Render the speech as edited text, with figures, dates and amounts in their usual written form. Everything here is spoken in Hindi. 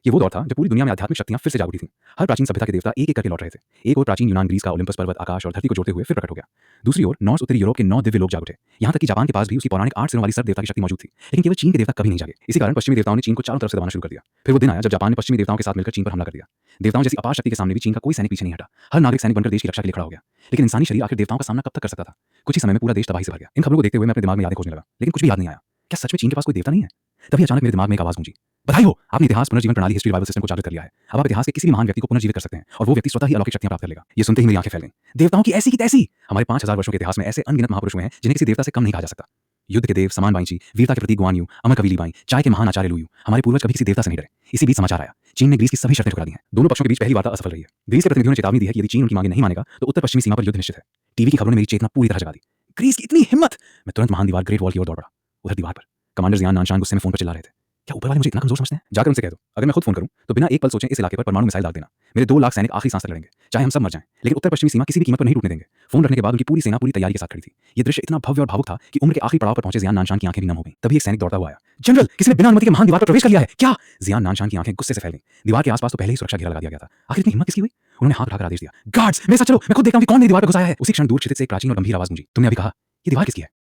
ये वो दौर था जब पूरी दुनिया में आध्यात्मिक शक्तियां फिर से जाग उठी थीं। हर प्राचीन सभ्यता के देवता एक एक करके लौट रहे थे। एक ओर प्राचीन यूनान ग्रीस का ओलंपस पर्वत आकाश और धरती को जोड़ते हुए फिर प्रकट हो गया। दूसरी ओर नॉर्स उत्तरी यूरोप के 9 दिव्य लोग जाग उठे। यहाँ तक कि जापान के पास भी उसकी पौराणिक 8 सिरों वाली सर्प देवता की शक्ति मौजूद थी। लेकिन केवल चीन के देवता कभी नहीं जागे। इसी कारण पश्चिमी देवताओं ने चीन को चारों तरफ से दबाना शुरू कर दिया। फिर वो दिन आया जब जापान ने पश्चिमी देवताओं के साथ मिलकर चीन पर हमला कर दिया। देवताओं जैसी अपार शक्ति के सामने भी चीन का कोई सैनिक पीछे नहीं हटा। हर नागरिक सैनिक बनकर देश की रक्षा के लिए खड़ा हो गया। लेकिन इंसानी शरीर आखिर देवताओं का सामना कब तक कर सकता था? कुछ ही समय में पूरा देश तबाही से भर गया। इन खबरों को देखते हुए मैं अपने दिमाग में यादें खोजने लगा, लेकिन कुछ भी याद नहीं आया। क्या सच में चीन के पास कोई देवता नहीं है? तभी अचानक मेरे दिमाग में एक आवाज गूंजी, बधाई हो, आपने इतिहास पुनर्जीवन प्रणाली हिस्ट्री रिवाइवल सिस्टम को जागृत कर लिया है। अब आप इतिहास के किसी भी महान व्यक्ति को पुनर्जीवित कर सकते हैं और वो व्यक्ति स्वतः ही अलौकिक शक्तियां प्राप्त कर लेगा। ये सुनते ही मेरी आंखें फैल गईं। देवताओं की ऐसी की तैसी! हमारे 5000 वर्षों के इतिहास में ऐसे अनगिनत महापुरुष हुए हैं जिन्हें किसी देवता से कम नहीं कहा जा सकता। युद्ध के देव समान बाईची, वीरता के प्रतीक गुआन यू, अमर कवि लीबाई, चाय के महान आचार्य लुयू। हमारे पूर्वज कभी किसी देवता से नहीं डरे। इसी बीच समाचार आया, चीन ने ग्रीस की सभी शर्तें ठुकरा दी हैं। दोनों पक्षों के बीच पहली वार्ता असफल रही है। ग्रीस के प्रतिनिधियों ने चेतावनी दी है कि यदि चीन उनकी मांगे नहीं मानेगा तो उत्तर पश्चिमी सीमा पर युद्ध निश्चित है। टीवी की खबरों ने मेरी चेतना पूरी तरह जगा दी। ग्रीस की इतनी हिम्मत! मैं तुरंत महान दीवार ग्रेट वॉल की ओर दौड़ पड़ा। उधर दीवार पर कमांडर जियान नानशान गुस्से में फोन पर चिल्ला रहे थे, क्या ऊपर वाले मुझे इतना कमजोर समझते हैं? जाकर उनसे कह दो, अगर मैं खुद फोन करूं तो बिना एक पल सोचे इस इलाके पर परमाणु मिसाइल दाग देना। मेरे 2 लाख सैनिक आखिरी सांस तक लड़ेंगे, चाहे हम सब मर जाएं, लेकिन उत्तर पश्चिमी सीमा किसी भी कीमत पर नहीं टूटने देंगे। फोन रखने के बाद उनकी पूरी सेना पूरी तैयारी के साथ खड़ी थी। ये दृश्य इतना भव्य और भावुक था कि उम्र के आखिरी पड़ाव पर पहुंचे जियान नानशान की आंखें भी नम हो गईं। तभी एक सैनिक दौड़ता हुआ आया, जनरल, किसी ने बिना अनुमति के महान दीवार पर प्रवेश कर लिया है। क्या? जियान नानशान की आंखें गुस्से से फैल गईं। दीवार के आसपास तो पहले ही सुरक्षा घेरा लगा दिया गया था। आखिर इतनी हिम्मत किसकी हुई? उन्होंने हाथ उठाकर आदेश दिया, गार्ड्स मेरे साथ चलो, मैं खुद देखता हूं कि कौन मेरी दीवार पर घुस आया है। उसी क्षण दूर क्षितिज से एक प्राचीन और गंभीर आवाज गूंजी, तुमने अभी कहा, ये दीवार किसकी है?